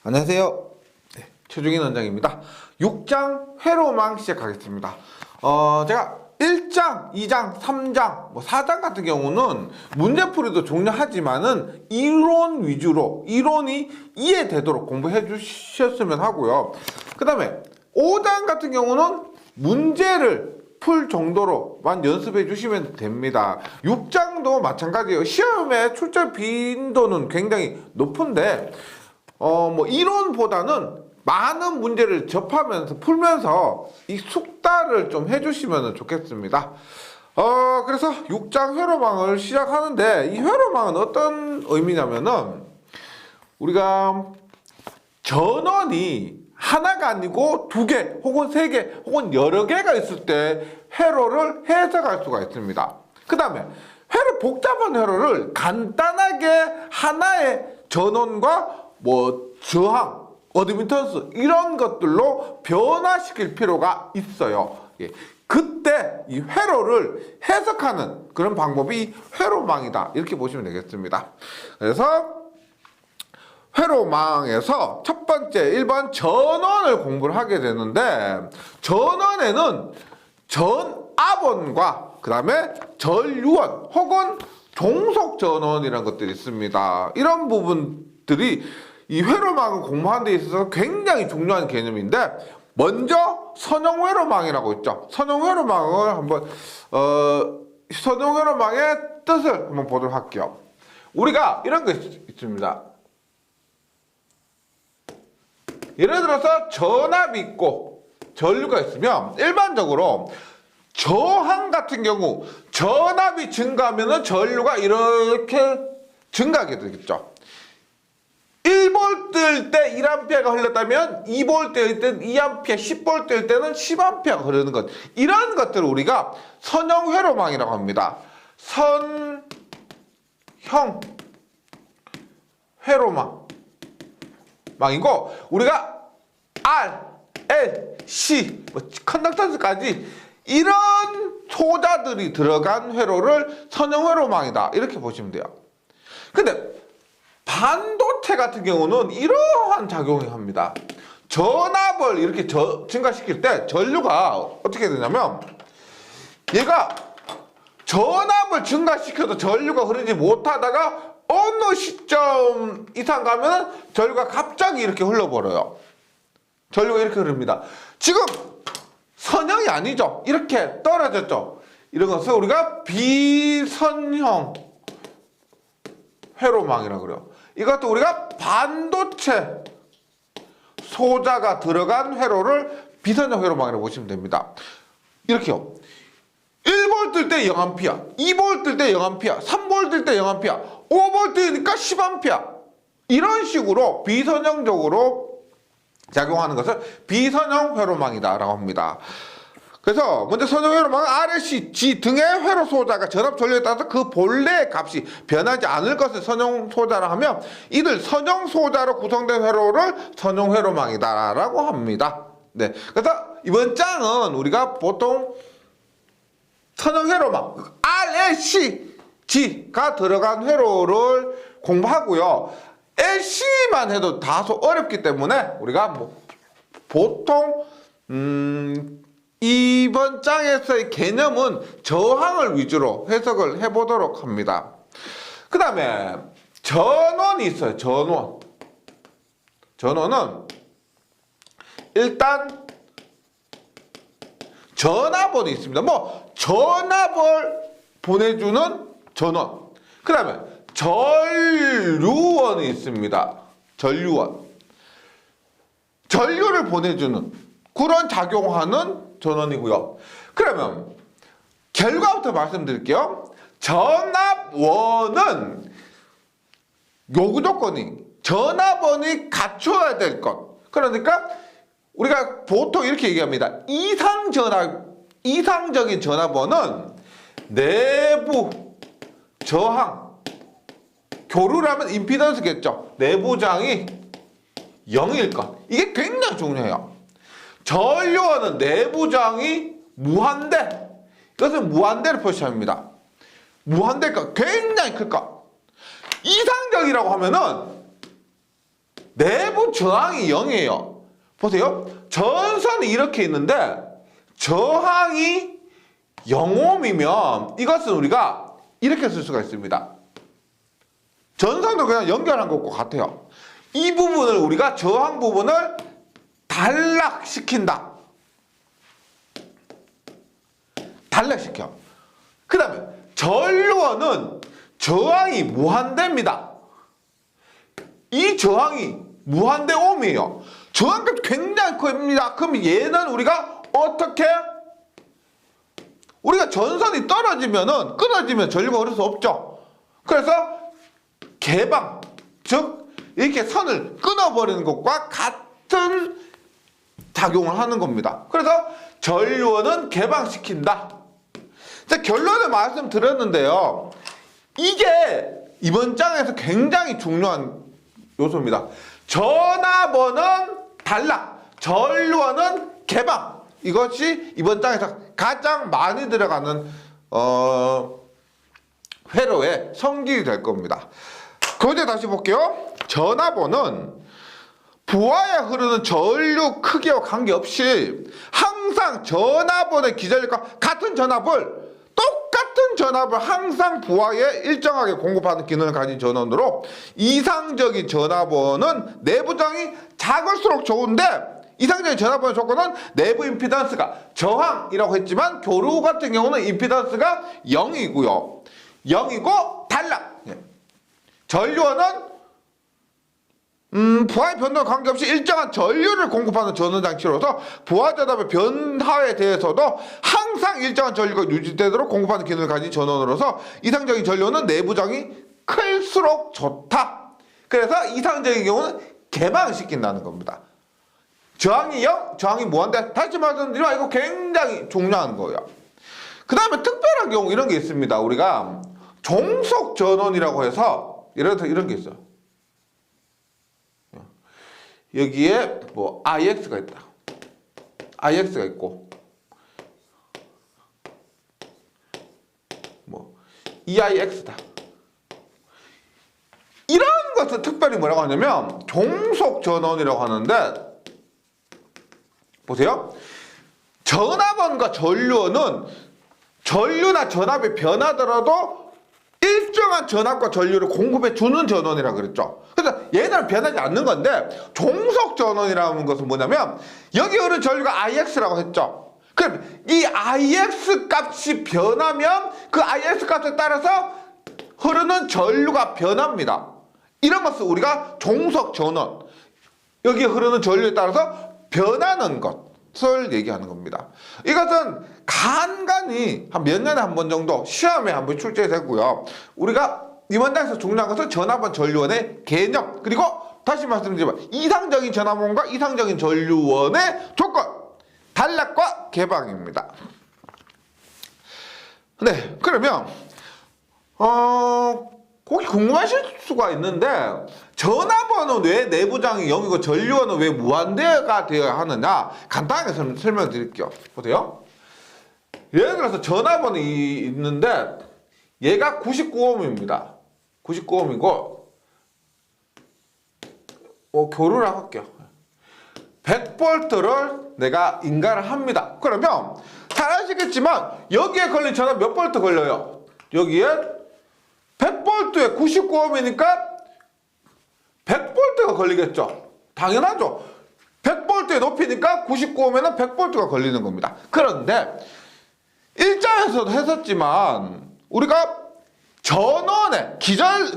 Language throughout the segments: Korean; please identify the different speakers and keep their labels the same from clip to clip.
Speaker 1: 안녕하세요. 네, 최중인 원장입니다. 6장 회로망 시작하겠습니다. 제가 1장, 2장, 3장, 4장 같은 경우는 문제풀이도 종료하지만은 이론 위주로 이론이 이해되도록 공부해 주셨으면 하고요. 그 다음에 5장 같은 경우는 문제를 풀 정도로만 연습해 주시면 됩니다. 6장도 마찬가지예요. 시험에 출제 빈도는 굉장히 높은데 이론보다는 많은 문제를 접하면서 풀면서 이 숙달을 좀 해주시면 좋겠습니다. 그래서 6장 회로망을 시작하는데 이 회로망은 어떤 의미냐면은 우리가 전원이 하나가 아니고 2개 혹은 3개 혹은 여러 개가 있을 때 회로를 해석할 수가 있습니다. 그 다음에 복잡한 회로를 간단하게 하나의 전원과 저항, 어드미턴스 이런 것들로 변화시킬 필요가 있어요. 그때 이 회로를 해석하는 그런 방법이 회로망이다 이렇게 보시면 되겠습니다. 그래서 회로망에서 첫 번째 1번 전원을 공부를 하게 되는데 전원에는 전압원과 그 다음에 전류원 혹은 종속전원이라는 것들이 있습니다. 이런 부분들이 이 회로망을 공부하는 데 있어서 굉장히 중요한 개념인데 먼저 선형회로망이라고 있죠. 선형회로망을 한번 선형회로망의 뜻을 한번 보도록 할게요. 우리가 이런 거 있습니다. 예를 들어서 전압이 있고 전류가 있으면 일반적으로 저항 같은 경우 전압이 증가하면 전류가 이렇게 증가하게 되겠죠. 1V일 때 1A가 흘렀다면 2V일 때는 2A, 10V일 때는 10A가 흐르는 것. 이런 것들을 우리가 선형 회로망이라고 합니다. 선형 회로망. 망이고 우리가 R, L, C, 컨덕턴스까지 이런 소자들이 들어간 회로를 선형 회로망이다. 이렇게 보시면 돼요. 근데 반도체 같은 경우는 이러한 작용을 합니다. 전압을 이렇게 증가시킬 때 전류가 어떻게 되냐면 얘가 전압을 증가시켜도 전류가 흐르지 못하다가 어느 시점 이상 가면 전류가 갑자기 이렇게 흘러버려요. 전류가 이렇게 흐릅니다. 지금 선형이 아니죠. 이렇게 떨어졌죠. 이런 것을 우리가 비선형 회로망이라고 그래요. 이것도 우리가 반도체 소자가 들어간 회로를 비선형 회로망이라고 보시면 됩니다. 이렇게요. 1V일 때 0A, 2V일 때 0A, 3V일 때 0A, 5V니까 10A. 이런 식으로 비선형적으로 작용하는 것을 비선형 회로망이다라고 합니다. 그래서 먼저 선형 회로망은 RLC, G 등의 회로 소자가 전압 전류에 따라서 그 본래의 값이 변하지 않을 것을 선형 소자라 하며 이들 선형 소자로 구성된 회로를 선형 회로망이다라고 합니다. 네. 그래서 이번 장은 우리가 보통 선형 회로망 RLC, G가 들어간 회로를 공부하고요. LC만 해도 다소 어렵기 때문에 우리가 보통 이번 장에서의 개념은 저항을 위주로 해석을 해보도록 합니다. 그 다음에 전원이 있어요. 전원은 일단 전압원이 있습니다. 전압을 보내주는 전원. 그 다음에 전류원이 있습니다. 전류를 보내주는 그런 작용하는 전원이고요. 그러면 결과부터 말씀드릴게요. 전압원은 요구 조건이 전압원이 갖춰야 될 것. 그러니까 우리가 보통 이렇게 얘기합니다. 이상적인 전압원은 내부 저항, 교류라면 임피던스겠죠. 내부장이 0일 것. 이게 굉장히 중요해요. 전류원은 내부장이 무한대. 이것은 무한대를 표시합니다. 무한대가 굉장히 클 것. 이상적이라고 하면은 내부 저항이 0이에요. 보세요. 전선이 이렇게 있는데 저항이 0옴이면 이것은 우리가 이렇게 쓸 수가 있습니다. 전선도 그냥 연결한 것과 같아요. 이 부분을 우리가 저항 부분을 단락시킨다. 단락시켜. 그 다음에 전류원은 저항이 무한대입니다. 이 저항이 무한대 옴이에요. 저항값이 굉장히 큽니다. 그럼 얘는 우리가 어떻게? 우리가 전선이 떨어지면은 끊어지면 전류가 흐를 수 없죠. 그래서 개방, 즉 이렇게 선을 끊어버리는 것과 같은 작용을 하는 겁니다. 그래서 전류원은 개방시킨다. 자, 결론을 말씀드렸는데요. 이게 이번 장에서 굉장히 중요한 요소입니다. 전압원은 단락, 전류원은 개방. 이것이 이번 장에서 가장 많이 들어가는 회로의 성질이 될 겁니다. 그런데 다시 볼게요. 전압원은 부하에 흐르는 전류 크기와 관계없이 항상 전압원의 기전력과 같은 전압을 똑같은 전압을 항상 부하에 일정하게 공급하는 기능을 가진 전원으로 이상적인 전압원은 내부장이 작을수록 좋은데 이상적인 전압원의 조건은 내부 임피던스가 저항이라고 했지만 교류 같은 경우는 임피던스가 0이고요. 0이고 단락. 전류원은 부하의 변동과 관계없이 일정한 전류를 공급하는 전원장치로서 부하 전압의 변화에 대해서도 항상 일정한 전류가 유지되도록 공급하는 기능을 가진 전원으로서 이상적인 전류는 내부장이 클수록 좋다. 그래서 이상적인 경우는 개방시킨다는 겁니다. 저항이 0, 저항이 무한대. 다시 말씀드리면 이거 굉장히 중요한 거예요. 그 다음에 특별한 경우 이런 게 있습니다. 우리가 종속 전원이라고 해서 예를 들어 이런 게 있어요. 여기에 뭐 IX가 있다. IX가 있고 뭐 EIX다. 이런 것을 특별히 뭐라고 하냐면 종속 전원이라고 하는데 보세요. 전압원과 전류원은 전류나 전압이 변하더라도 일정한 전압과 전류를 공급해 주는 전원이라고 그랬죠. 그래서 얘들은 변하지 않는 건데 종속 전원이라는 것은 뭐냐면 여기 흐르는 전류가 IX라고 했죠. 그럼 이 IX 값이 변하면 그 IX 값에 따라서 흐르는 전류가 변합니다. 이런 것을 우리가 종속 전원, 여기 흐르는 전류에 따라서 변하는 것을 얘기하는 겁니다. 이것은 간간히 한 몇 년에 한 번 정도 시험에 한 번 출제되고요. 우리가 이번 장에서 중요한 것은 전압원 전류원의 개념, 그리고 다시 말씀드리지만 이상적인 전압원과 이상적인 전류원의 조건, 단락과 개방입니다. 네, 그러면 혹시 궁금하실 수가 있는데 전압원은 왜 내부장이 0이고 전류원은 왜 무한대가 되어야 하느냐 간단하게 설명드릴게요. 보세요. 예를 들어서 전압원이 있는데 얘가 99옴입니다. 99옴이고 교류를 할게요. 100볼트를 내가 인가를 합니다. 그러면 잘 아시겠지만 여기에 걸린 전압 몇 볼트 걸려요? 여기에 100볼트에 99옴이니까 100볼트가 걸리겠죠. 당연하죠. 100볼트의 높이니까 99옴에는 100볼트가 걸리는 겁니다. 그런데 일장에서도 했었지만 우리가 전원에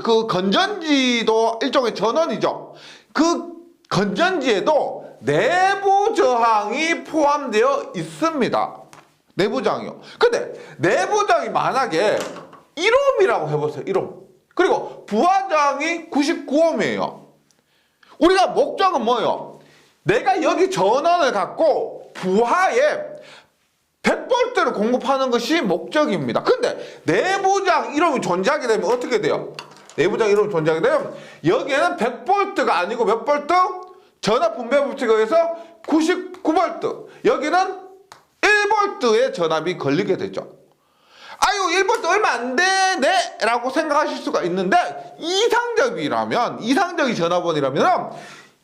Speaker 1: 그 건전지도 일종의 전원이죠. 그 건전지에도 내부 저항이 포함되어 있습니다. 내부 저항이요. 근데 내부 저항이 만약에 1옴이라고 해보세요. 1옴. 그리고 부하 저항이 99옴이에요. 우리가 목적은 뭐예요? 내가 여기 전원을 갖고 부하에 100볼트를 공급하는 것이 목적입니다. 근데 내부장 이름이 존재하게 되면 어떻게 돼요? 내부장 이름이 존재하게 되면 여기에는 100볼트가 아니고 몇 볼트? 전압 분배 법칙에 의해서 99볼트. 여기는 1볼트의 전압이 걸리게 되죠. 아유 1볼트 얼마 안 되네 라고 생각하실 수가 있는데 이상적인 전압원이라면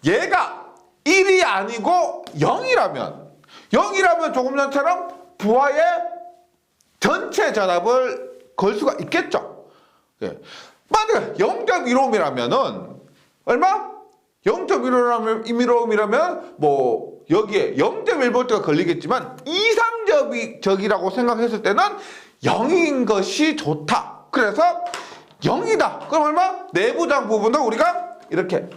Speaker 1: 얘가 1이 아니고 0이라면 조금 전처럼 부하의 전체 전압을 걸 수가 있겠죠. 예. 만약에 0.15ohm이라면은 얼마? 0.15ohm이라면 뭐 여기에 0.1V가 걸리겠지만 이상적이라고 생각했을 때는 0인 것이 좋다. 그래서 0이다. 그럼 얼마? 내부장 부분을 우리가 이렇게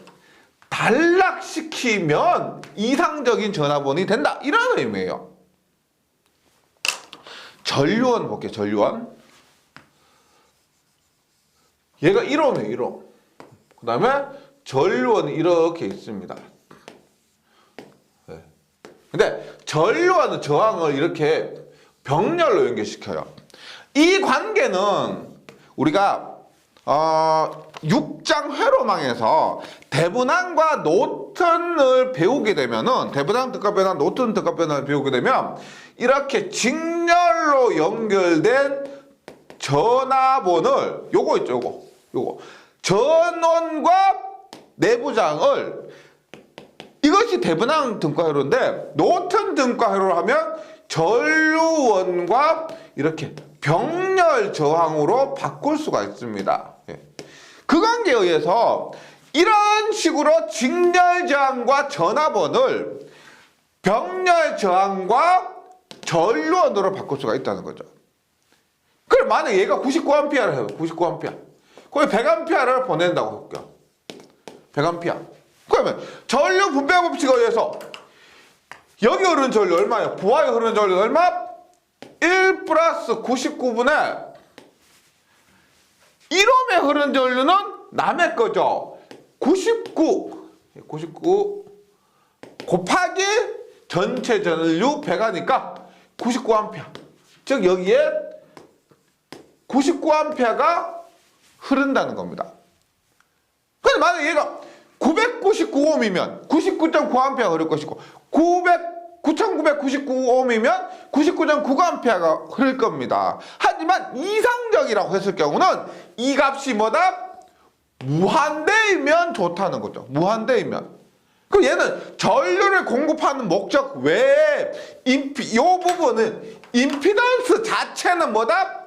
Speaker 1: 단락시키면 이상적인 전압원이 된다. 이런 의미예요. 전류원 볼게요. 전류원. 얘가 1ohm이에요. 1ohm. 그 다음에 전류원이 이렇게 있습니다. 네. 근데 전류원은 저항을 이렇게 병렬로 연결시켜요. 이 관계는 우리가 6장 회로망에서 대분항과 노턴을 배우게 되면은 대분항 등가변환, 노턴 등가변환을 배우게 되면 이렇게 직렬로 연결된 전압원을 요거 있죠, 요거 전원과 내부장을 이것이 대분항 등가회로인데 노턴 등가회로를 하면 전류원과 이렇게 병렬 저항으로 바꿀 수가 있습니다. 그 관계에 의해서 이런 식으로 직렬 저항과 전압원을 병렬 저항과 전류원으로 바꿀 수가 있다는 거죠. 그럼 만약 얘가 99A를 해요. 99A. 거기 100A를 보낸다고 할게요. 100A. 그러면 전류 분배 법칙에 의해서 여기 흐르는 전류 얼마예요? 부하에 흐르는 전류 얼마? 1 플러스 99분의 1ohm에 흐르는 전류는 남의 거죠. 99 곱하기 전체 전류 100하니까 99A. 즉 여기에 99A가 흐른다는 겁니다. 근데 만약 얘가 999ohm이면 99.9A 흐를 것이고 9999ohm이면 99.9A가 흐를 겁니다. 하지만 이상적이라고 했을 경우는 이 값이 뭐다? 무한대이면 좋다는 거죠. 무한대이면. 그럼 얘는 전류를 공급하는 목적 외에 이 부분은 임피던스 자체는 뭐다?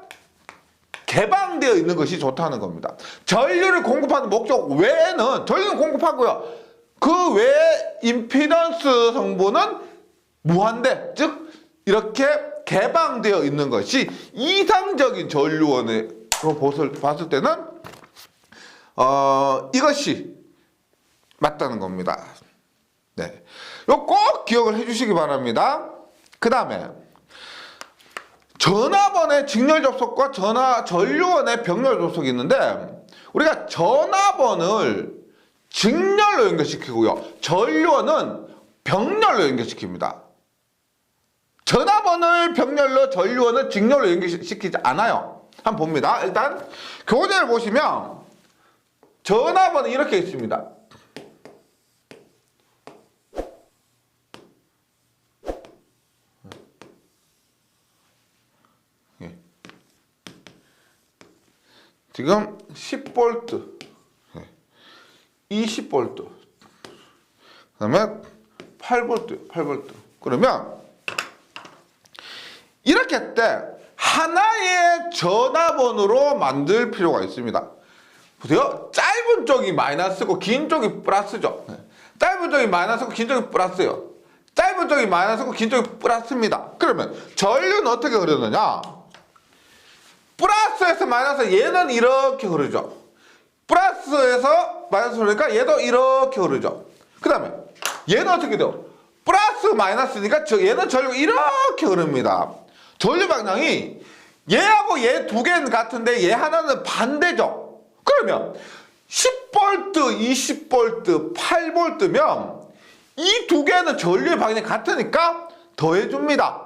Speaker 1: 개방되어 있는 것이 좋다는 겁니다. 전류를 공급하는 목적 외에는 전류는 공급하고요. 그 외에 임피던스 성분은 무한대, 즉 이렇게 개방되어 있는 것이 이상적인 전류원으로 봤을 때는 이것이 맞다는 겁니다. 네, 이거 꼭 기억을 해주시기 바랍니다. 그 다음에 전압원의 직렬 접속과 전류원의 병렬 접속이 있는데 우리가 전압원을 직렬로 연결시키고요. 전류원은 병렬로 연결시킵니다. 전압원을 병렬로, 전류원을 직렬로 연결시키지 않아요. 한번 봅니다. 일단 교재를 보시면 전압원은 이렇게 있습니다. 지금 10V, 20V, 그 다음에 8V. 그러면 이렇게 때 하나의 전압원으로 만들 필요가 있습니다. 보세요. 짧은 쪽이 마이너스고 긴 쪽이 플러스죠. 짧은 쪽이 마이너스고 긴 쪽이 플러스예요. 짧은 쪽이 마이너스고 긴 쪽이 플러스입니다. 그러면 전류는 어떻게 흐르느냐? 플러스에서 마이너스, 얘는 이렇게 흐르죠. 플러스에서 마이너스 흐르니까 얘도 이렇게 흐르죠. 그 다음에 얘는 어떻게 돼요? 플러스 마이너스니까 얘는 전류가 이렇게 흐릅니다. 전류 방향이 얘하고 얘 두 개는 같은데 얘 하나는 반대죠. 그러면 10V, 20V, 8V면 이 두 개는 전류의 방향이 같으니까 더해줍니다.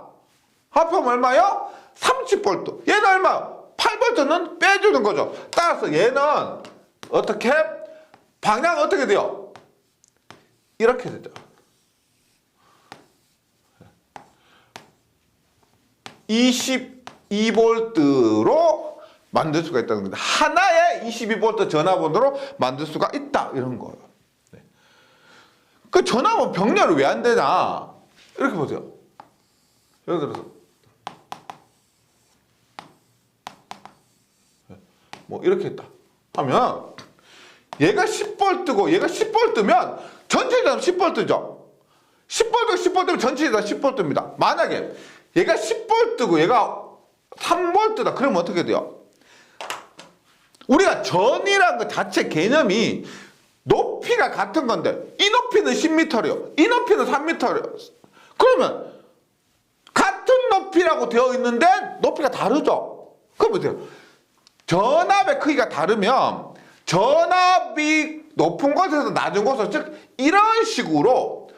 Speaker 1: 합하면 얼마요? 30V. 얘는 얼마요? 8V는 빼주는 거죠. 따라서 얘는 어떻게? 방향 어떻게 돼요? 이렇게 되죠. 22V로 만들 수가 있다는 겁니다. 하나의 22V 전압원으로 만들 수가 있다. 이런 거예요. 네. 그 전압은 병렬이 왜 안 되냐? 이렇게 보세요. 예를 들어서 뭐 이렇게 했다 하면 얘가 10V고 얘가 10V면 전체 전압 10V죠. 10V 전체 전압 10V입니다. 만약에 얘가 10V고 얘가 3V다. 그러면 어떻게 돼요? 우리가 전이라는 것 자체 개념이 높이가 같은 건데 이 높이는 10m래요. 이 높이는 3m래요. 그러면 같은 높이라고 되어 있는데 높이가 다르죠. 그럼 보세요. 전압의 크기가 다르면 전압이 높은 곳에서 낮은 곳으로 즉 이런 식으로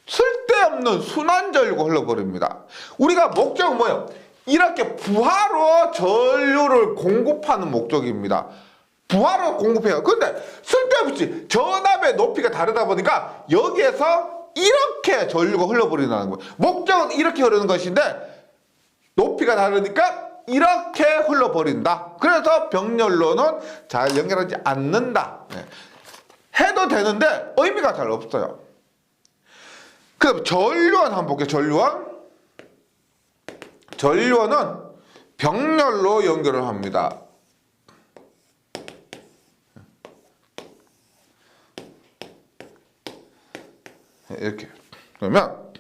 Speaker 1: 쓸데없는 순환전류가 흘러버립니다. 우리가 목적은 뭐예요? 이렇게 부하로 전류를 공급하는 목적입니다. 부하로 공급해요. 근데 쓸데없이 전압의 높이가 다르다 보니까 여기에서 이렇게 전류가 흘러버린다는 거예요. 목적은 이렇게 흐르는 것인데 높이가 다르니까 이렇게 흘러버린다. 그래서 병렬로는 잘 연결하지 않는다. 네. 해도 되는데 의미가 잘 없어요. 그럼 전류원 한번 볼게요. 전류원은 병렬로 연결을 합니다. 이렇게 그러면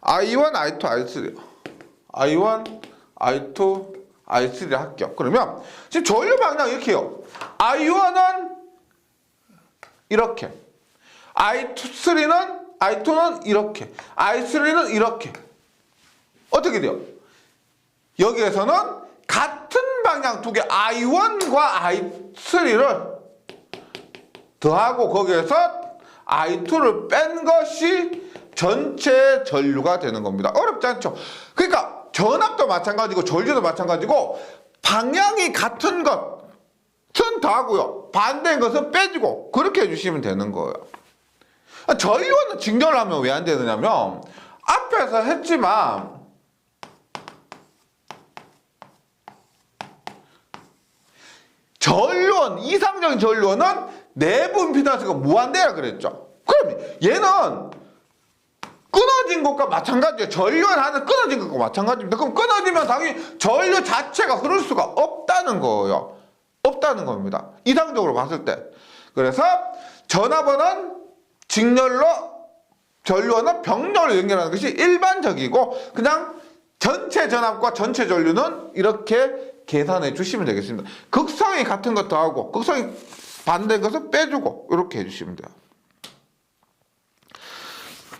Speaker 1: I1, I2, I3 I1, I2, I3 합격. 그러면 지금 전류 방향 이렇게 해요. I1은 이렇게 I2는 이렇게 I3는 이렇게 어떻게 돼요? 여기에서는 같은 방향 두 개 I1과 I3를 더하고 거기에서 I2를 뺀 것이 전체 전류가 되는 겁니다. 어렵지 않죠? 그러니까 전압도 마찬가지고 전류도 마찬가지고 방향이 같은 것은 더하고요. 반대인 것은 빼주고 그렇게 해주시면 되는 거예요. 전류원은 직렬을 하면 왜 안 되느냐면 앞에서 했지만 전류원, 이상적인 전류원은 내부 임피던스가 무한대라 그랬죠. 그럼 얘는 끊어진 것과 마찬가지예요. 전류원 하는 끊어진 것과 마찬가지입니다. 그럼 끊어지면 당연히 전류 자체가 흐를 수가 없다는 거예요. 없다는 겁니다. 이상적으로 봤을 때. 그래서 전압원은 직렬로 전류원은 병렬로 연결하는 것이 일반적이고 그냥 전체 전압과 전체 전류는 이렇게 계산해 주시면 되겠습니다. 극성이 같은 것 더하고 극성이 반대인 것은 빼주고 이렇게 해주시면 돼요.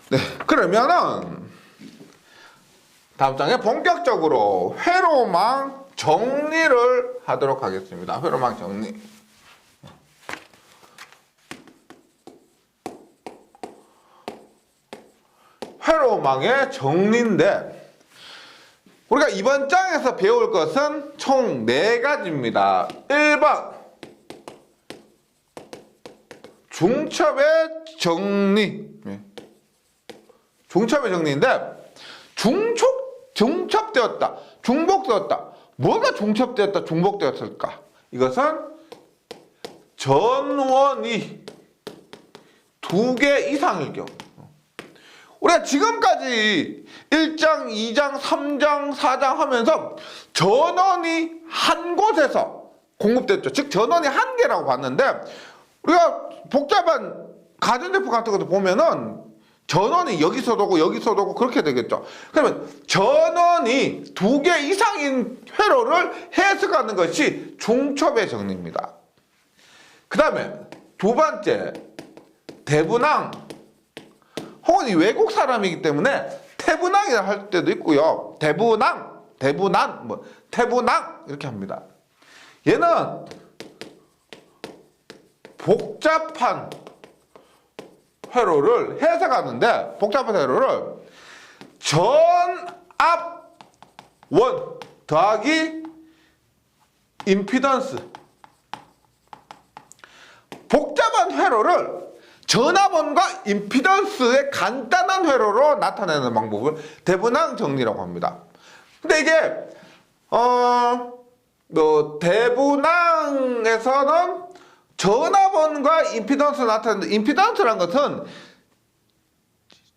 Speaker 1: 네, 그러면은 다음 장에 본격적으로 회로망 정리를 하도록 하겠습니다. 회로망 정리. 회로망의 정리인데 우리가 이번 장에서 배울 것은 총 4가지입니다. 1번 중첩의 정리. 중첩의 정리인데 중첩되었다, 중복되었다. 뭐가 중첩되었다, 중복되었을까? 이것은 전원이 2개 이상일 경우. 우리가 지금까지 1장, 2장, 3장, 4장 하면서 전원이 한 곳에서 공급됐죠. 즉 전원이 한 개라고 봤는데 우리가 복잡한 가전제품 같은 것도 보면은 전원이 여기서도 오고 여기서도 오고 그렇게 되겠죠. 그러면 전원이 2개 이상인 회로를 해석하는 것이 중첩의 정리입니다. 그 다음에 2번째 대분항 혹은 이 외국 사람이기 때문에 태분항이라 할 때도 있고요. 대분항, 태분항 이렇게 합니다. 얘는 복잡한 회로를 해석하는데 복잡한 회로를 전압원 더하기 임피던스 복잡한 회로를 전압원과 임피던스의 간단한 회로로 나타내는 방법을 대분항 정리라고 합니다. 근데 이게 대분항에서는 전압원과 임피던스가 나타나는데, 임피던스라는 것은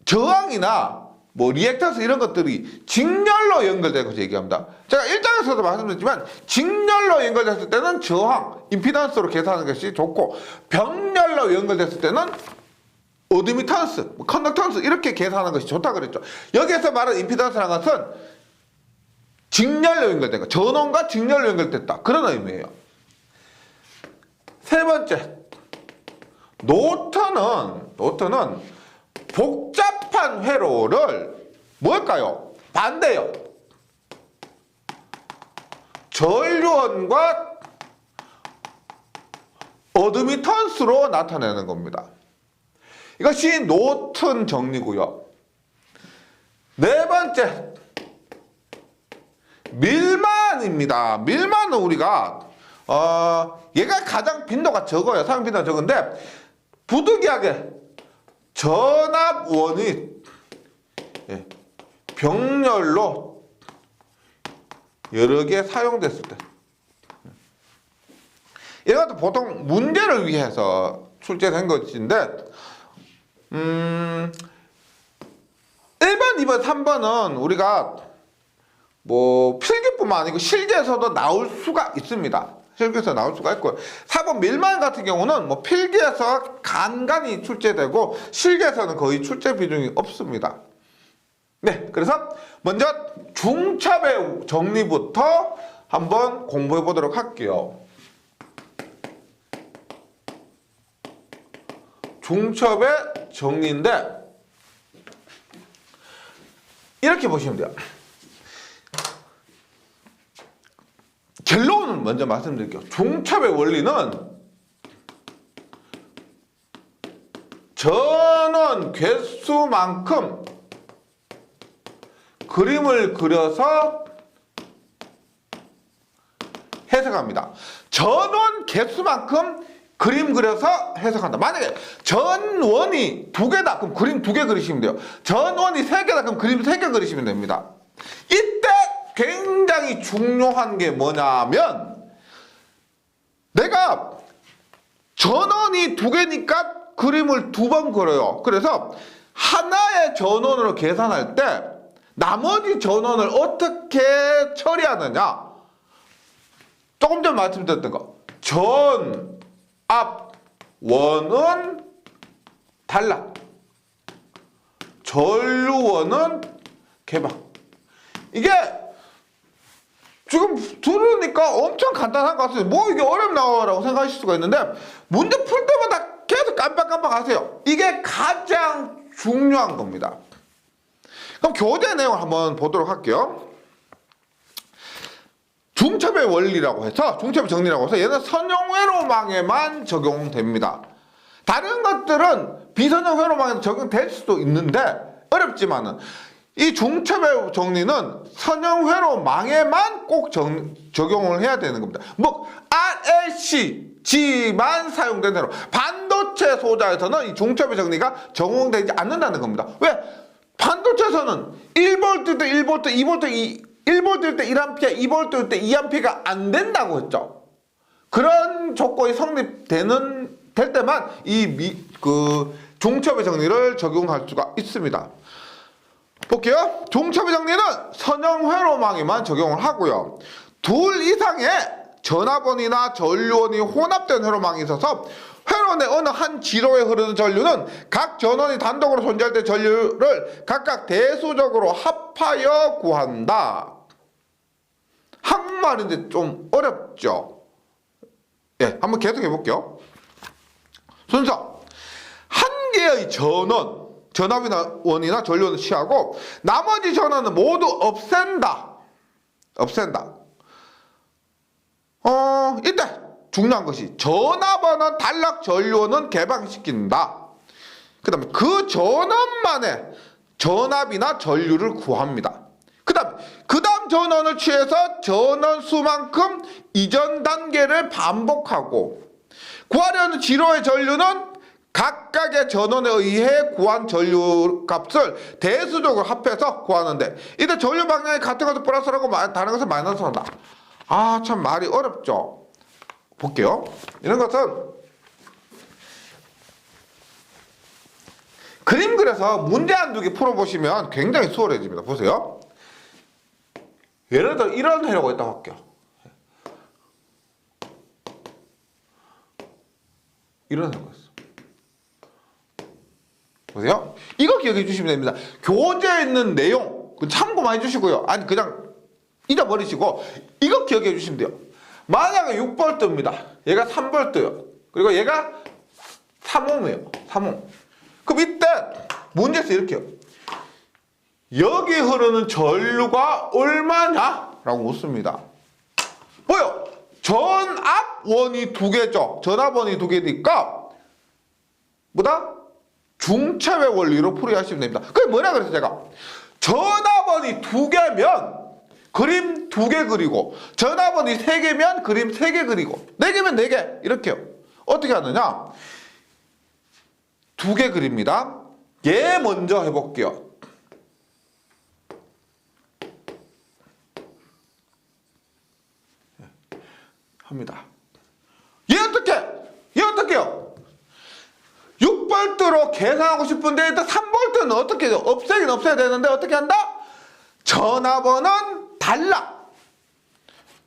Speaker 1: 저항이나 뭐 리액턴스 이런 것들이 직렬로 연결된 것을 얘기합니다. 제가 1장에서도 말씀드렸지만 직렬로 연결됐을 때는 저항, 임피던스로 계산하는 것이 좋고, 병렬로 연결됐을 때는 어드미턴스, 컨덕턴스 이렇게 계산하는 것이 좋다 그랬죠. 여기에서 말하는 임피던스라는 것은 직렬로 연결된 것, 전원과 직렬로 연결됐다, 그런 의미예요. 세 번째, 노트는 복잡한 회로를 뭘까요? 반대요. 전류원과 어드미턴스로 나타내는 겁니다. 이것이 노튼 정리고요. 네 번째, 밀만입니다. 밀만은 우리가 얘가 가장 빈도가 적어요. 사용 빈도가 적은데, 부득이하게 전압원이 병렬로 여러 개 사용됐을 때, 이런 것도 보통 문제를 위해서 출제된 것인데, 1번, 2번, 3번은 우리가 뭐 필기뿐만 아니고 실기에서도 나올 수가 있습니다. 실기에서 나올 수가 있고요. 4번 밀만 같은 경우는 뭐 필기에서 간간히 출제되고 실기에서는 거의 출제 비중이 없습니다. 네, 그래서 먼저 중첩의 정리부터 한번 공부해 보도록 할게요. 중첩의 정리인데, 이렇게 보시면 돼요. 결론을 먼저 말씀드릴게요. 중첩의 원리는 전원 개수만큼 그림을 그려서 해석합니다. 전원 개수만큼 그림 그려서 해석한다. 만약에 전원이 2개다, 그럼 그림 2개 그리시면 돼요. 전원이 3개다, 그럼 그림 3개 그리시면 됩니다. 이때 굉장히 중요한 게 뭐냐면, 내가 전원이 2개니까 그림을 2번 그려요. 그래서 하나의 전원으로 계산할 때 나머지 전원을 어떻게 처리하느냐, 조금 전 말씀드렸던 거, 전압원은 단락, 전류원은 개방. 이게 지금 들으니까 엄청 간단한 것 같아요. 뭐 이게 어렵나라고 생각하실 수가 있는데, 문제 풀 때마다 계속 깜빡깜빡 하세요. 이게 가장 중요한 겁니다. 그럼 교재 내용을 한번 보도록 할게요. 중첩의 원리라고 해서, 중첩의 정리라고 해서 얘는 선형 회로망에만 적용됩니다. 다른 것들은 비선형 회로망에 적용될 수도 있는데 어렵지만은, 이 중첩의 정리는 선형 회로망에만 꼭 적용을 해야 되는 겁니다. 뭐 RLC지만 사용된 회로, 반도체 소자에서는 이 중첩의 정리가 적용되지 않는다는 겁니다. 왜? 반도체에서는 1V 때 1V, 2V, 1V일 때 1A, 2V일 때 2A가 안 된다고 했죠. 그런 조건이 될 때만 중첩의 정리를 적용할 수가 있습니다. 볼게요. 중첩의 정리는 선형 회로망에만 적용을 하고요. 2 이상의 전압원이나 전류원이 혼합된 회로망이 있어서 회로 내 어느 한 지로에 흐르는 전류는 각 전원이 단독으로 존재할 때 전류를 각각 대수적으로 합하여 구한다. 한국말인데 좀 어렵죠? 예, 한번 계속해 볼게요. 순서, 한 개의 전압이나 원이나 전류원을 취하고 나머지 전원은 모두 없앤다. 이때 중요한 것이 전압원은 단락, 전류원은 개방시킨다. 그 다음에 그 전원만의 전압이나 전류를 구합니다. 그 다음 전원을 취해서 전원 수만큼 이전 단계를 반복하고, 구하려는 지로의 전류는 각각의 전원에 의해 구한 전류 값을 대수적으로 합해서 구하는데, 이때 전류 방향이 같은 것은 플러스라고 다른 것은 마이너스한다. 아, 참 말이 어렵죠. 볼게요. 이런 것은 그림 그려서 문제 한두 개 풀어보시면 굉장히 수월해집니다. 보세요. 예를 들어 이런 회로가 있다고 할게요. 이런 회로가 있어. 보세요. 이거 기억해 주시면 됩니다. 교재에 있는 내용 참고 많이 주시고요. 아니 그냥 잊어버리시고 이거 기억해 주시면 돼요. 만약에 6볼트입니다. 얘가 3볼트요. 그리고 얘가 3옴이에요. 3옴. 그럼 이때 문제에서 이렇게요. 여기 흐르는 전류가 얼마냐? 라고 묻습니다. 뭐요? 전압원이 두 개죠. 전압원이 두 개니까 뭐다? 중체회 원리로 풀이하시면 됩니다. 그게 뭐냐 그래서 제가 전압원이 두 개면 그림 두 개 그리고 전압원이 세 개면 그림 세 개 그리고 네 개면 네 개 이렇게요. 어떻게 하느냐? 두 개 그립니다. 얘 먼저 해볼게요. 합니다. 얘 어떻게요? 6볼트로 계산하고 싶은데 일단 3볼트는 어떻게 해요? 없애긴 없애야 되는데 어떻게 한다? 전압원은 달라.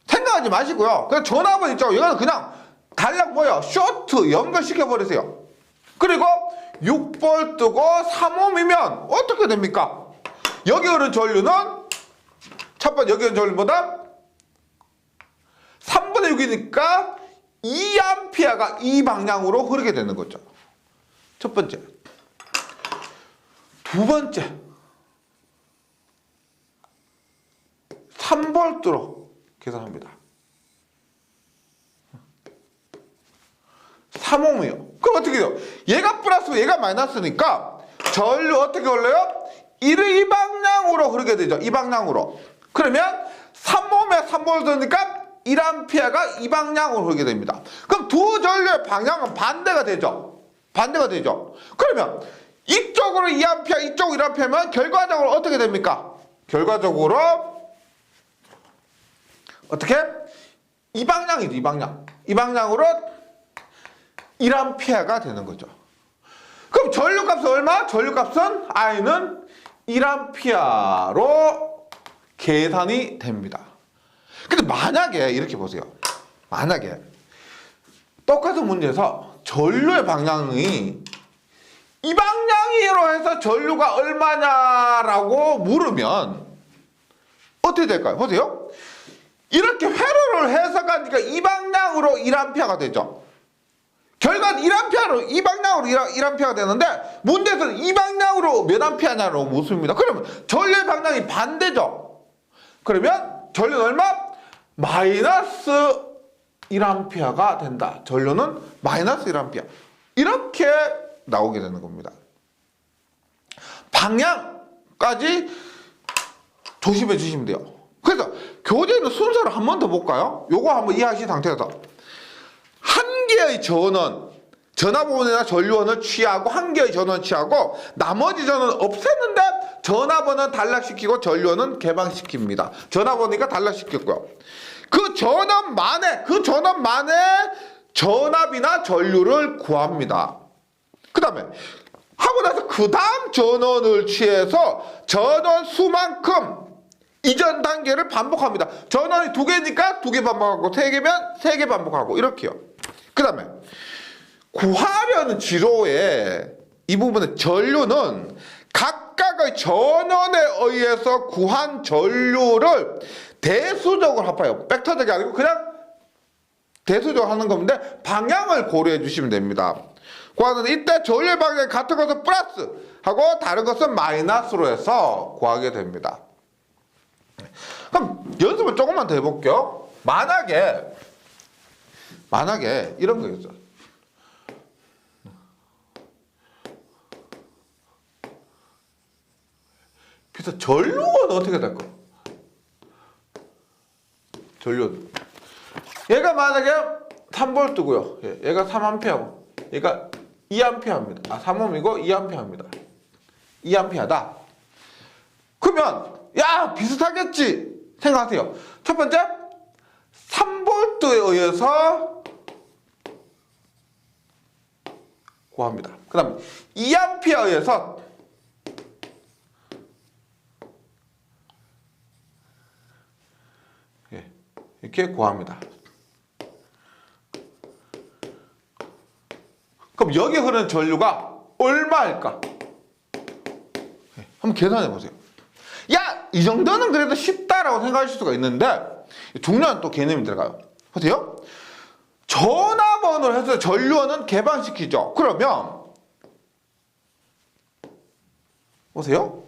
Speaker 1: 생각하지 마시고요. 그냥 전압원 있죠. 이거는 그냥 달랑 뭐예요? 쇼트 연결시켜 버리세요. 그리고 6볼트고 3옴이면 어떻게 됩니까? 여기 흐르는 전류는 첫 번째 여기 흐르는 전류보다 3분의 6이니까 2A가 이 방향으로 흐르게 되는 거죠. 첫 번째. 두 번째. 3볼트로 계산합니다. 3옴이요. 그럼 어떻게 돼요? 얘가 플러스 얘가 마이너스니까 전류 어떻게 흘러요? 이 방향으로 흐르게 되죠. 이 방향으로. 그러면 3옴에 3볼트니까 1A가 이 방향으로 흐르게 됩니다. 그럼 두 전류의 방향은 반대가 되죠. 반대가 되죠. 그러면 이쪽으로 2A, 이쪽으로 1A면 결과적으로 어떻게 됩니까? 결과적으로 어떻게? 이 방향이죠. 이 방향. 이 방향으로 1A가 되는 거죠. 그럼 전류값은 얼마? 전류값은 I는 1A로 계산이 됩니다. 근데 만약에 이렇게 보세요. 만약에 똑같은 문제에서 전류의 방향이 이 방향으로 해서 전류가 얼마냐라고 물으면 어떻게 될까요? 보세요. 이렇게 회로를 해석하니까 이 방향으로 1A가 되죠. 결과는 1A로 이 방향으로 1A가 되는데 문제에서는 이 방향으로 몇 A냐고 묻습니다. 그러면 전류의 방향이 반대죠. 그러면 전류는 얼마? 마이너스 1A가 된다. 전류는 마이너스 1A. 이렇게 나오게 되는 겁니다. 방향까지 조심해 주시면 돼요. 그래서 교재에 있는 순서를 한 번 더 볼까요? 요거 한번 이해하신 상태에서 한 개의 전압원이나 전류원을 취하고 한 개의 전원을 취하고 나머지 전원은 없앴는데 전압원은 단락시키고 전류원은 개방시킵니다. 전압원이니까 단락시켰고요. 그 전원만의 전압이나 전류를 구합니다. 그 다음에 하고 나서 그 다음 전원을 취해서 전원 수만큼 이전 단계를 반복합니다. 전원이 두 개니까 두 개 반복하고 세 개면 세 개 반복하고 이렇게요. 그 다음에 구하려는 지로에 이 부분의 전류는 각각의 전원에 의해서 구한 전류를 대수적으로 합해요. 벡터적이 아니고 그냥 대수적으로 하는 건데 방향을 고려해 주시면 됩니다. 구하는 이때 전류의 방향이 같은 것은 플러스 하고 다른 것은 마이너스로 해서 구하게 됩니다. 그럼 연습을 조금만 더 해볼게요. 만약에 이런 거였어. 그래서 전류는 어떻게 될까? 전류. 얘가 만약에 3볼트고요. 얘가 3A고 얘가 2A입니다. 3옴이고 2A입니다. 2A다. 그러면 야 비슷하겠지 생각하세요. 첫 번째 3볼트에 의해서 구합니다. 그 다음에 2A에서 이렇게 구합니다. 그럼 여기 흐르는 전류가 얼마일까? 한번 계산해 보세요. 야, 이 정도는 그래도 쉽다라고 생각하실 수가 있는데 중요한 또 개념이 들어가요. 보세요. 전압원을 해서 전류원은 개방시키죠. 그러면 보세요.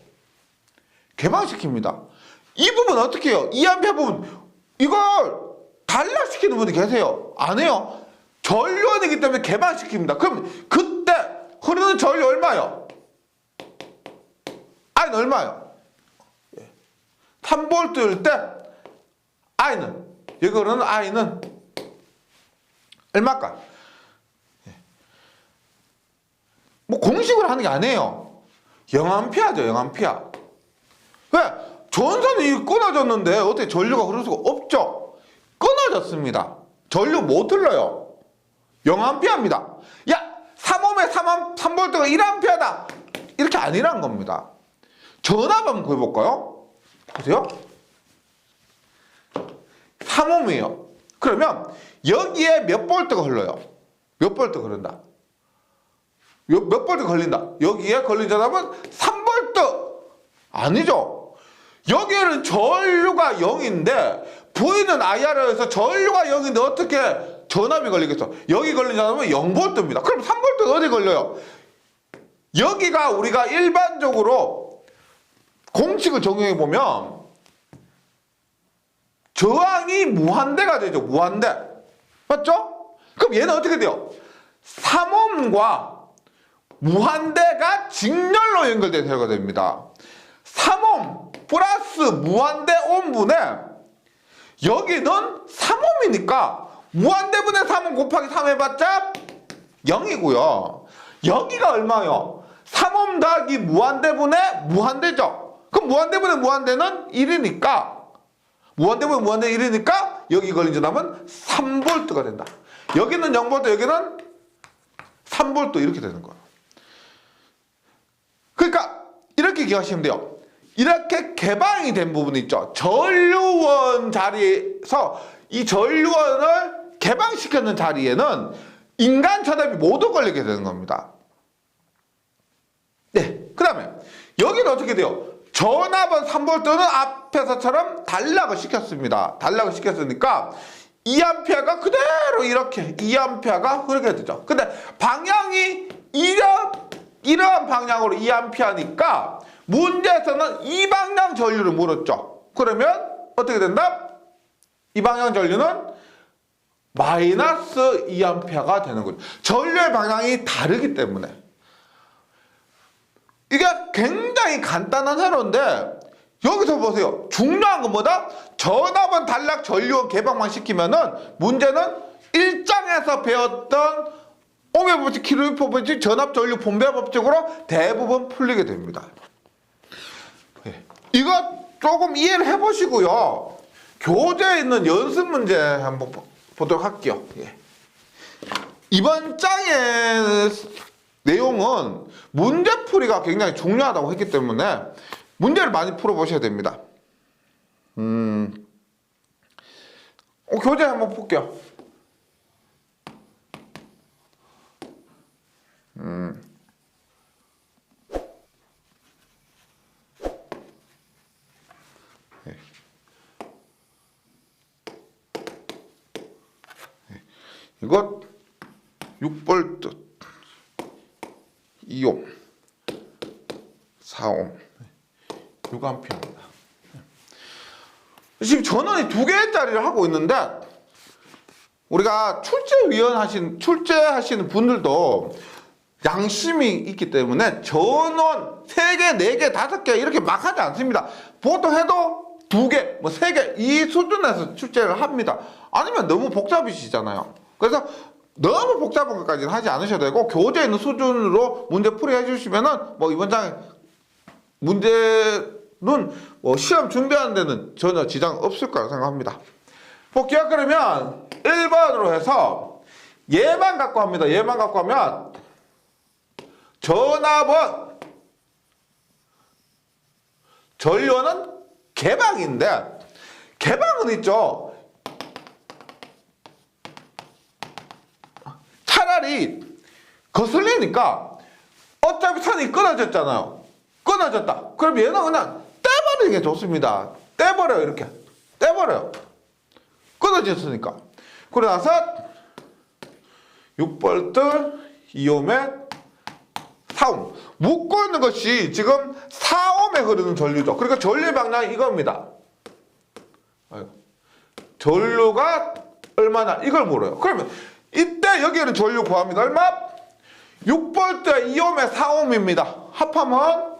Speaker 1: 개방시킵니다. 이 부분 어떻게 해요? 2A 부분 이걸 단락시키는 분이 계세요. 안 해요. 전류원이기 때문에 개방시킵니다. 그럼 그때 흐르는 전류 얼마요? I는 얼마요? 3V일 때 I는 여기 흐르는 I는 얼마일까? 뭐 공식으로 하는 게 아니에요. 0A죠. 0A. 왜? 전선이 끊어졌는데 어떻게 전류가 흐를 수가 없죠? 끊어졌습니다. 전류 못 흘러요. 0A입니다. 야, 3ohm에 3V가 1A다. 이렇게 아니란 겁니다. 전압 한번 구해볼까요? 보세요. 3ohm이에요. 그러면 여기에 몇 볼트가 흘러요? 몇 볼트 흐른다? 몇 볼트 걸린다? 여기에 걸린 전압은 3볼트! 아니죠. 여기에는 전류가 0인데 V는 IR에서 전류가 0인데 어떻게 전압이 걸리겠어? 여기 걸린 전압은 0볼트입니다. 그럼 3볼트는 어디 걸려요? 여기가 우리가 일반적으로 공식을 적용해 보면 저항이 무한대가 되죠. 무한대. 맞죠? 그럼 얘는 어떻게 돼요? 3ohm과 무한대가 직렬로 연결된 세로가 됩니다. 3ohm 플러스 무한대 ohm분의 여기는 3ohm이니까 무한대분의 3ohm 곱하기 3 해봤자 0이고요. 여기가 얼마요? 3ohm 더하기 무한대분의 무한대죠. 그럼 무한대분의 무한대는 1이니까 무한대분의 무한대 1이니까 여기 걸린 전압은 3V가 된다. 여기는 0V, 여기는 3V 이렇게 되는 거예요. 그러니까 이렇게 기억하시면 돼요. 이렇게 개방이 된 부분이 있죠. 전류원 자리에서 이 전류원을 개방시켰는 자리에는 인간 전압이 모두 걸리게 되는 겁니다. 네, 그 다음에 여기는 어떻게 돼요? 전압은 3V는 앞에서처럼 단락을 시켰습니다. 단락을 시켰으니까 2A가 그대로 이렇게 2A가 흐르게 되죠. 근데 방향이 이러한 방향으로 2A니까 문제에서는 이 방향 전류를 물었죠. 그러면 어떻게 된다? 이 방향 전류는 마이너스 2A가 되는 거죠. 전류의 방향이 다르기 때문에. 이게 굉장히 간단한 세로인데 여기서 보세요. 중요한 건 뭐다? 전압은 단락 전류원 개방만 시키면은 문제는 1장에서 배웠던 ohm의 법칙, 킬로의 법칙, 전압 전류 분배 법칙으로 대부분 풀리게 됩니다. 이거 조금 이해를 해보시고요. 교재에 있는 연습 문제 한번 보도록 할게요. 이번 장의 내용은 문제풀이가 굉장히 중요하다고 했기 때문에 문제를 많이 풀어보셔야 됩니다. 교재 한번 볼게요. 이것 6V 2ohm 4ohm 6A입니다. 지금 전원이 2개짜리를 하고 있는데 우리가 출제하시는 분들도 양심이 있기 때문에 전원 3개, 4개, 5개 이렇게 막 하지 않습니다. 보통 해도 2개, 뭐 3개 이 수준에서 출제를 합니다. 아니면 너무 복잡이시잖아요. 그래서 너무 복잡한 것까지는 하지 않으셔도 되고 교재에 있는 수준으로 문제풀이 해주시면은 뭐 이번 장에 문제는 뭐 시험 준비하는 데는 전혀 지장 없을 거라고 생각합니다. 볼게요. 그러면 1번으로 해서 얘만 갖고 합니다. 얘만 갖고 하면 전압은 전류원은 개방인데 개방은 있죠. 차라리 거슬리니까 어차피 선이 끊어졌잖아요. 끊어졌다. 그럼 얘는 그냥 떼버리는 게 좋습니다. 떼버려요. 이렇게 떼버려요. 끊어졌으니까. 그러고 나서 6V 2ohm의 4ohm. 묶고 있는 것이 지금 4ohm에 흐르는 전류죠. 그러니까 전류의 방향이 이겁니다. 전류가 얼마나 이걸 물어요. 그러면 이때 여기는 전류 구합니다. 얼마? 6V 2ohm에 4ohm입니다. 합하면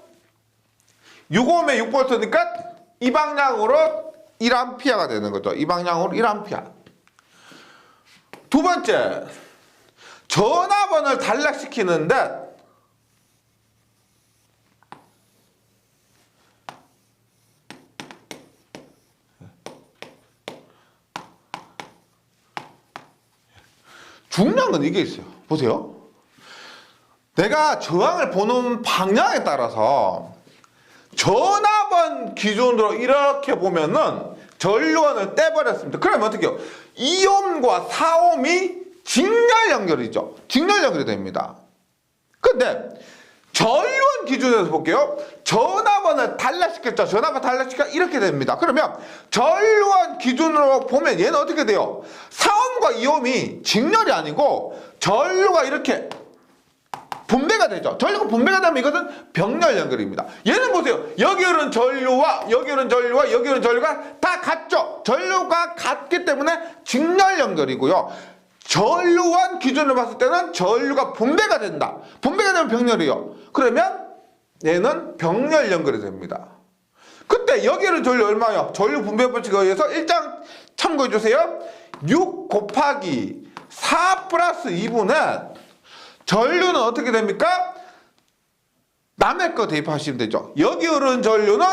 Speaker 1: 6ohm에 6V니까 이 방향으로 1A가 되는 거죠. 이 방향으로 1A. 두 번째, 전압원을 단락시키는데 중요한 건 이게 있어요. 보세요. 내가 저항을 보는 방향에 따라서 전압원 기준으로 이렇게 보면은 전류원을 떼버렸습니다. 그러면 어떻게 해요? 2ohm과 4ohm이 직렬 연결이죠. 직렬 연결이 됩니다. 근데 전류원 기준에서 볼게요. 전압원을 단락시켰죠. 전압을 단락시켜 이렇게 됩니다. 그러면 전류원 기준으로 보면 얘는 어떻게 돼요? 4ohm과 2ohm이 직렬이 아니고 전류가 이렇게 분배가 되죠. 전류가 분배가 되면 이것은 병렬 연결입니다. 얘는 보세요. 여기 흐르는 전류와 여기 흐르는 전류와 여기 흐르는 전류가 다 같죠. 전류가 같기 때문에 직렬 연결이고요. 전류원 기준으로 봤을 때는 전류가 분배가 된다. 분배가 되면 병렬이요. 그러면 얘는 병렬 연결이 됩니다. 그때 여기는 전류 얼마요? 전류 분배 법칙에 의해서 1장 참고해 주세요. 6 곱하기 4 플러스 2분의 전류는 어떻게 됩니까? 남의 거 대입하시면 되죠. 여기 흐르는 전류는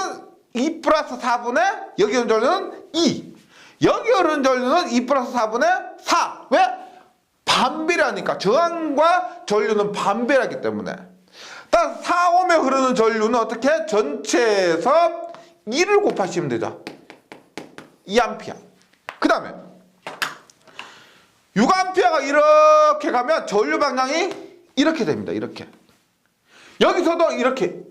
Speaker 1: 2 플러스 4분의 여기 흐르는 전류는 2. 여기 흐르는 전류는 2 플러스 4분의 4. 왜? 반비례하니까. 저항과 전류는 반비례하기 때문에. 따라서 4ohm에 흐르는 전류는 어떻게? 전체에서 2를 곱하시면 되죠. 2A. 그 다음에 6A가 이렇게 가면 전류 방향이 이렇게 됩니다. 이렇게. 여기서도 이렇게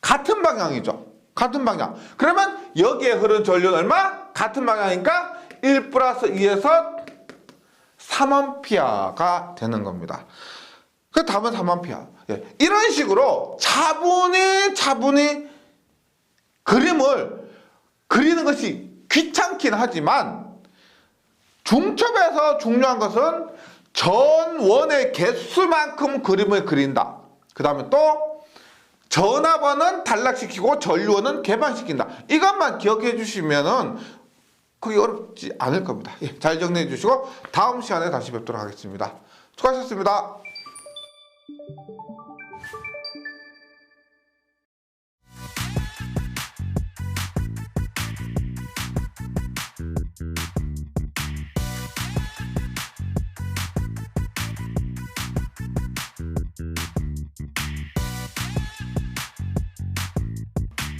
Speaker 1: 같은 방향이죠. 같은 방향. 그러면 여기에 흐르는 전류는 얼마? 같은 방향이니까 1 플러스 2에서 3A 되는 겁니다. 그 답은 3A. 예. 이런 식으로 차분히 그림을 그리는 것이 귀찮긴 하지만 중첩에서 중요한 것은 전원의 개수만큼 그림을 그린다. 그 다음에 또 전압원은 단락시키고 전류원은 개방시킨다. 이것만 기억해 주시면은 그게 어렵지 않을 겁니다. 예, 잘 정리해 주시고 다음 시간에 다시 뵙도록 하겠습니다. 수고하셨습니다.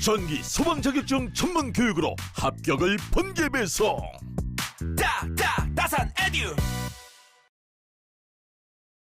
Speaker 2: 전기 소방 자격증 전문 교육으로 합격을 번개 배송.